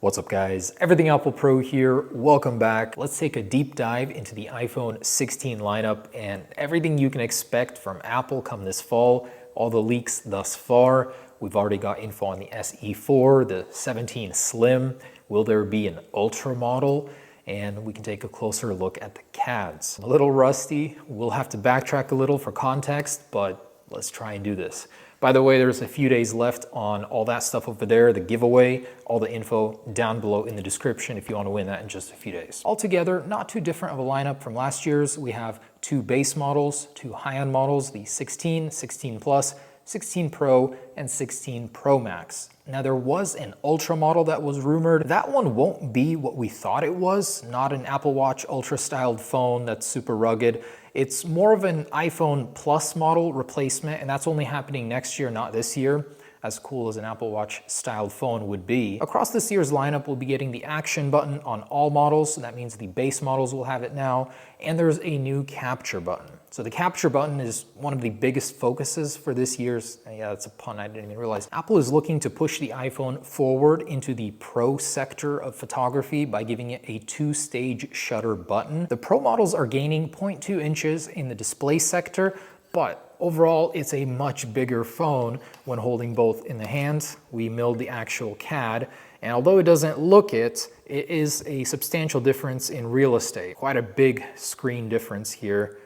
What's up guys, Everything Apple Pro here, welcome back. Let's take a deep dive into the iPhone 16 lineup and everything you can expect from Apple come this fall, all the leaks thus far. We've already got info on the SE4, the 17 Slim, will there be an Ultra model? And we can take a closer look at the CADs. I'm a little rusty, we'll have to backtrack a little for context, but let's try and do this. By the way, there's a few days left on all that stuff over there, the giveaway, all the info down below in the description if you want to win that in just a few days. Altogether, not too different of a lineup from last year's. We have two base models, two high-end models, the 16, 16 Plus, 16 Pro, and 16 Pro Max. Now there was an Ultra model that was rumored. That one won't be what we thought it was, not an Apple Watch Ultra styled phone that's super rugged. It's more of an iPhone Plus model replacement, and that's only happening next year, not this year, as cool as an Apple Watch styled phone would be. Across this year's lineup, we'll be getting the action button on all models, so that means the base models will have it now, and there's a new capture button. So the capture button is one of the biggest focuses for this year's, yeah, that's a pun I didn't even realize. Apple is looking to push the iPhone forward into the Pro sector of photography by giving it a two-stage shutter button. The Pro models are gaining 0.2 inches in the display sector, but overall it's a much bigger phone when holding both in the hand. We milled the actual CAD, and although it doesn't look it, it is a substantial difference in real estate. Quite a big screen difference here.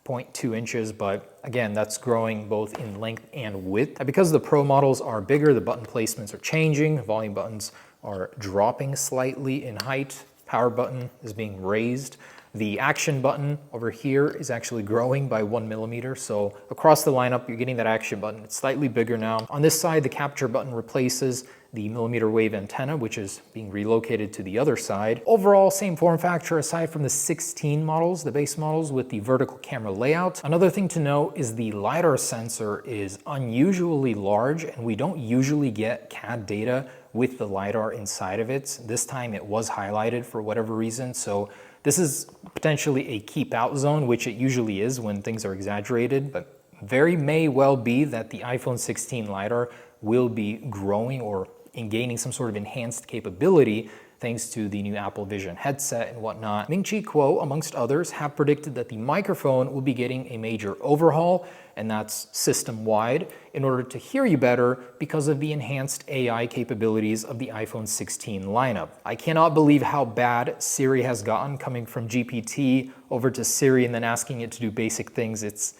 0.2 inches, but again, that's growing both in length and width. And because the Pro models are bigger, the button placements are changing. Volume buttons are dropping slightly in height. Power button is being raised. The action button over here is actually growing by 1 millimeter. So across the lineup, you're getting that action button. It's slightly bigger now. On this side, the capture button replaces the millimeter wave antenna, which is being relocated to the other side. Overall, same form factor aside from the 16 models, the base models with the vertical camera layout. Another thing to note is the LiDAR sensor is unusually large, and we don't usually get CAD data with the LiDAR inside of it. This time it was highlighted for whatever reason, so this is potentially a keep out zone, which it usually is when things are exaggerated, but very may well be that the iPhone 16 LiDAR will be growing or gaining some sort of enhanced capability thanks to the new Apple Vision headset and whatnot. Ming-Chi Kuo, amongst others, have predicted that the microphone will be getting a major overhaul, and that's system-wide, in order to hear you better because of the enhanced AI capabilities of the iPhone 16 lineup. I cannot believe how bad Siri has gotten, coming from GPT over to Siri and then asking it to do basic things.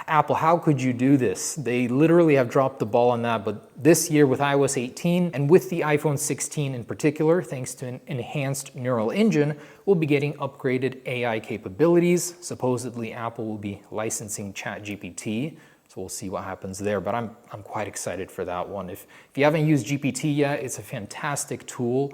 Apple, how could you do this? They literally have dropped the ball on that, but this year with iOS 18 and with the iPhone 16 in particular, thanks to an enhanced neural engine, we'll be getting upgraded AI capabilities. Supposedly Apple will be licensing ChatGPT, so we'll see what happens there, but I'm quite excited for that one. If you haven't used GPT yet, it's a fantastic tool.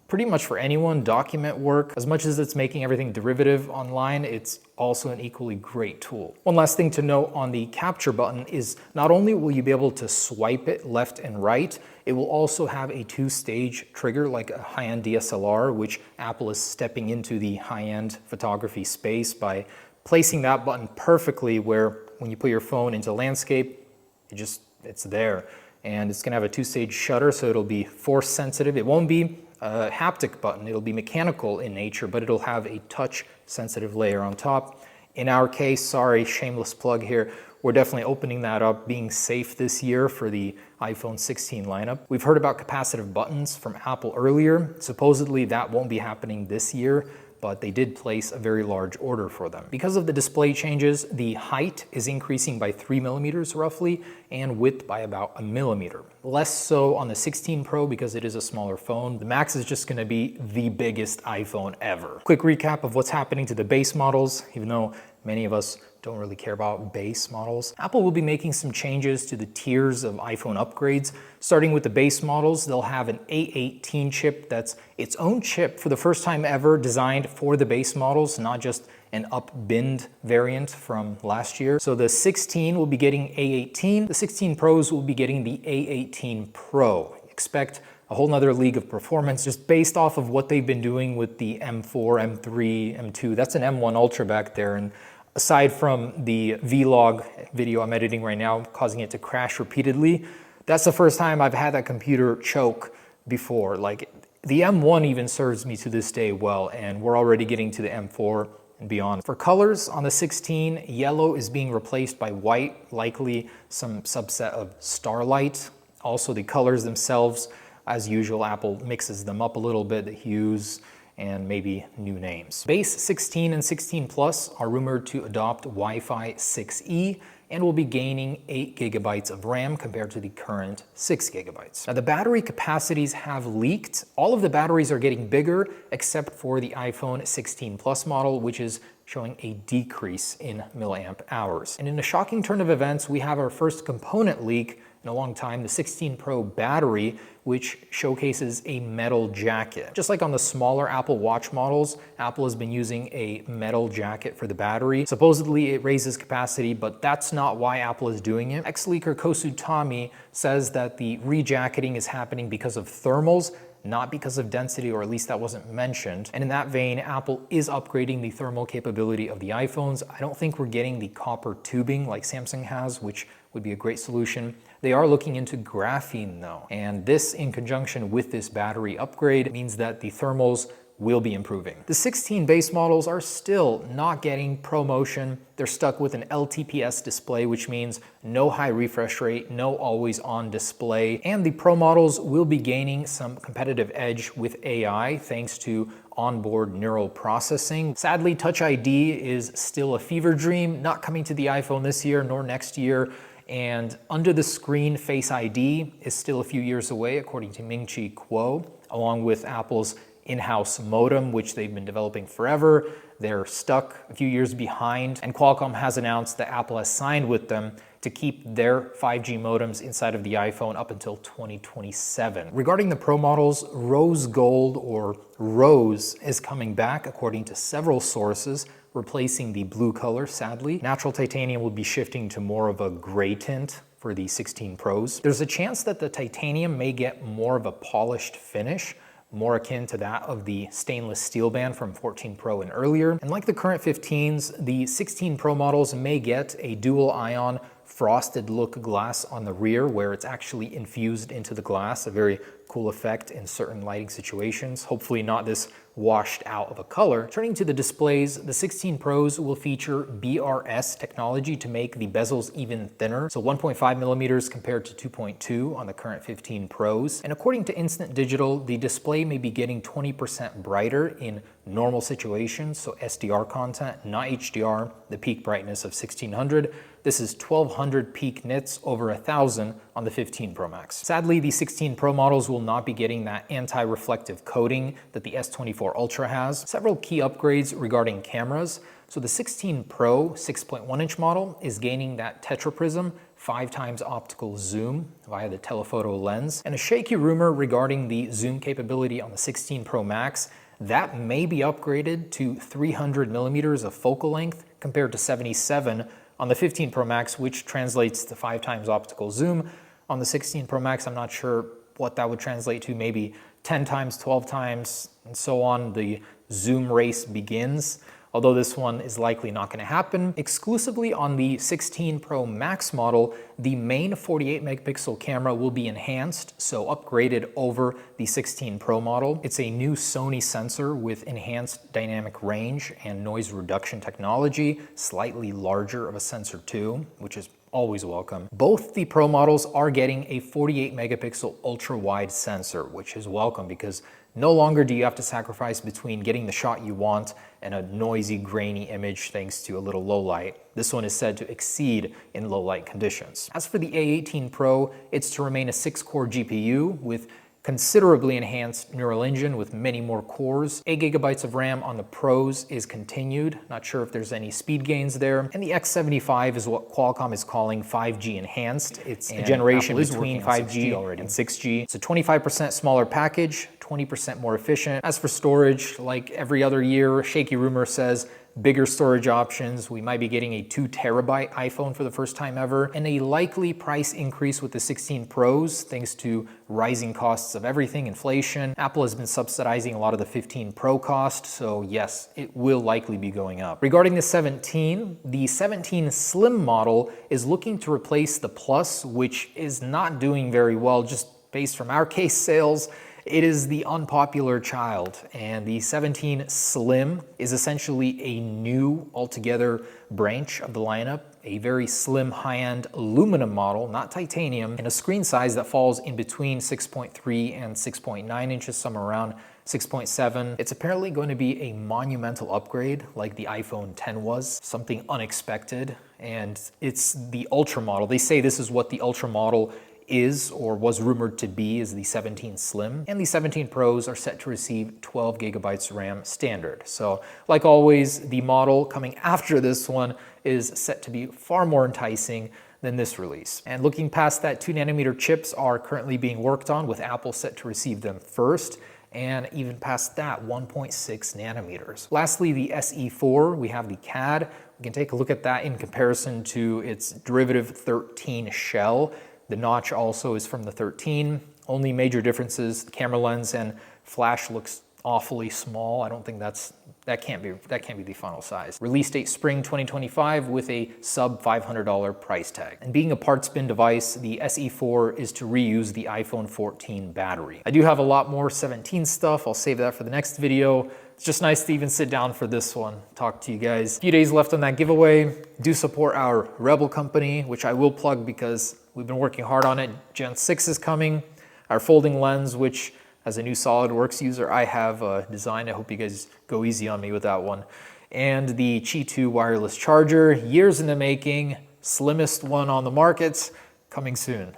Pretty much for anyone, document work. As much as it's making everything derivative online, it's also an equally great tool. One last thing to note on the capture button is not only will you be able to swipe it left and right, it will also have a two-stage trigger like a high-end DSLR, which Apple is stepping into the high-end photography space by placing that button perfectly where when you put your phone into landscape, it's there. And it's gonna have a two-stage shutter, so it'll be force sensitive. It won't be a haptic button, it'll be mechanical in nature, but it'll have a touch sensitive layer on top. In our case, sorry, shameless plug here, we're definitely opening that up, being safe this year for the iPhone 16 lineup. We've heard about capacitive buttons from Apple earlier. Supposedly that won't be happening this year, but they did place a very large order for them. Because of the display changes, the height is increasing by 3 millimeters roughly, and width by about 1 millimeter. Less so on the 16 Pro because it is a smaller phone. The Max is just gonna be the biggest iPhone ever. Quick recap of what's happening to the base models, even though many of us don't really care about base models. Apple will be making some changes to the tiers of iPhone upgrades. Starting with the base models, they'll have an A18 chip that's its own chip for the first time ever, designed for the base models, not just an up-binned variant from last year. So the 16 will be getting A18, the 16 Pros will be getting the A18 Pro. Expect a whole nother league of performance just based off of what they've been doing with the M4, M3, M2. That's an M1 Ultra back there, and aside from the vlog video I'm editing right now, causing it to crash repeatedly, that's the first time I've had that computer choke before. Like, The M1 even serves me to this day well, and we're already getting to the M4 and beyond. For colors on the 16, yellow is being replaced by white, likely some subset of starlight. Also the colors themselves, as usual, Apple mixes them up a little bit, the hues and maybe new names. Base 16 and 16 Plus are rumored to adopt Wi-Fi 6E and will be gaining 8 gigabytes of RAM compared to the current 6 gigabytes. Now the battery capacities have leaked. All of the batteries are getting bigger except for the iPhone 16 Plus model, which is showing a decrease in milliamp hours. And in a shocking turn of events, we have our first component leak in a long time, the 16 Pro battery, which showcases a metal jacket. Just like on the smaller Apple Watch models, Apple has been using a metal jacket for the battery. Supposedly it raises capacity, but that's not why Apple is doing it. Ex-leaker Kosutami says that the rejacketing is happening because of thermals, not because of density, or at least that wasn't mentioned. And in that vein, Apple is upgrading the thermal capability of the iPhones. I don't think we're getting the copper tubing like Samsung has, which would be a great solution. They are looking into graphene though, and this in conjunction with this battery upgrade means that the thermals will be improving. The 16 base models are still not getting ProMotion. They're stuck with an LTPS display, which means no high refresh rate, no always on display. And the Pro models will be gaining some competitive edge with AI thanks to onboard neural processing. Sadly, Touch ID is still a fever dream, not coming to the iPhone this year nor next year. And under the screen Face ID is still a few years away, according to Ming-Chi Kuo, along with Apple's in-house modem, which they've been developing forever. They're stuck a few years behind, and Qualcomm has announced that Apple has signed with them to keep their 5G modems inside of the iPhone up until 2027. Regarding the Pro models, rose gold or rose is coming back according to several sources, replacing the blue color, sadly. Natural titanium will be shifting to more of a gray tint for the 16 Pros. There's a chance that the titanium may get more of a polished finish, more akin to that of the stainless steel band from 14 Pro and earlier. And like the current 15s, the 16 Pro models may get a dual ion frosted look glass on the rear where it's actually infused into the glass, a very cool effect in certain lighting situations. Hopefully not this washed out of a color. Turning to the displays, the 16 Pros will feature BRS technology to make the bezels even thinner, so 1.5 millimeters compared to 2.2 on the current 15 Pros. And according to Instant Digital, the display may be getting 20% brighter in normal situations, so SDR content, not HDR, the peak brightness of 1600. This is 1200 peak nits over 1000 on the 15 Pro Max. Sadly, the 16 Pro models will not be getting that anti-reflective coating that the S24 Ultra has. Several key upgrades regarding cameras. So the 16 Pro 6.1-inch model is gaining that tetraprism 5x optical zoom via the telephoto lens. And a shaky rumor regarding the zoom capability on the 16 Pro Max, that may be upgraded to 300 millimeters of focal length compared to 77 on the 15 Pro Max, which translates to 5x optical zoom. On the 16 Pro Max, I'm not sure what that would translate to, maybe 10x, 12x, and so on. The zoom race begins, although this one is likely not going to happen. Exclusively on the 16 Pro Max model, the main 48 megapixel camera will be enhanced, so upgraded over the 16 Pro model. It's a new Sony sensor with enhanced dynamic range and noise reduction technology, slightly larger of a sensor too, which is always welcome. Both the Pro models are getting a 48 megapixel ultra wide sensor, which is welcome because no longer do you have to sacrifice between getting the shot you want and a noisy, grainy image thanks to a little low light. This one is said to exceed in low light conditions. As for the A18 Pro, it's to remain a 6-core GPU with considerably enhanced neural engine with many more cores. 8 gigabytes of RAM on the Pros is continued. Not sure if there's any speed gains there. And the X75 is what Qualcomm is calling 5G enhanced. It's a generation between 5G already and 6G. It's a 25% smaller package, 20% more efficient. As for storage, like every other year, shaky rumor says bigger storage options. We might be getting a 2 terabyte iPhone for the first time ever, and a likely price increase with the 16 Pros thanks to rising costs of everything, inflation. Apple has been subsidizing a lot of the 15 Pro cost, so yes, it will likely be going up. Regarding the 17 Slim model is looking to replace the Plus, which is not doing very well just based from our case sales. It is the unpopular child, and the 17 Slim is essentially a new altogether branch of the lineup, a very slim high-end aluminum model, not titanium, and a screen size that falls in between 6.3 and 6.9 inches, somewhere around 6.7. It's apparently going to be a monumental upgrade like the iPhone 10 was, something unexpected, and it's the Ultra model. They say this is what the Ultra model is or was rumored to be, is the 17 Slim, and the 17 Pros are set to receive 12 gigabytes RAM standard. So like always, the model coming after this one is set to be far more enticing than this release. And looking past that, 2nm chips are currently being worked on, with Apple set to receive them first, and even past that, 1.6 nanometers. Lastly, the SE4, we have the CAD. We can take a look at that in comparison to its derivative 13 shell. The notch also is from the 13. Only major differences, the camera lens and flash looks awfully small. I don't think that can't be the final size. Release date spring 2025 with a sub $500 price tag. And being a parts bin device, the SE4 is to reuse the iPhone 14 battery. I do have a lot more 17 stuff. I'll save that for the next video. It's just nice to even sit down for this one, talk to you guys. A few days left on that giveaway. Do support our Rebel company, which I will plug because we've been working hard on it. Gen 6 is coming. Our folding lens, which as a new SolidWorks user, I have designed. I hope you guys go easy on me with that one. And the Qi 2 wireless charger, years in the making, slimmest one on the market, coming soon.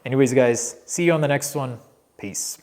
Anyways, guys, see you on the next one. Peace.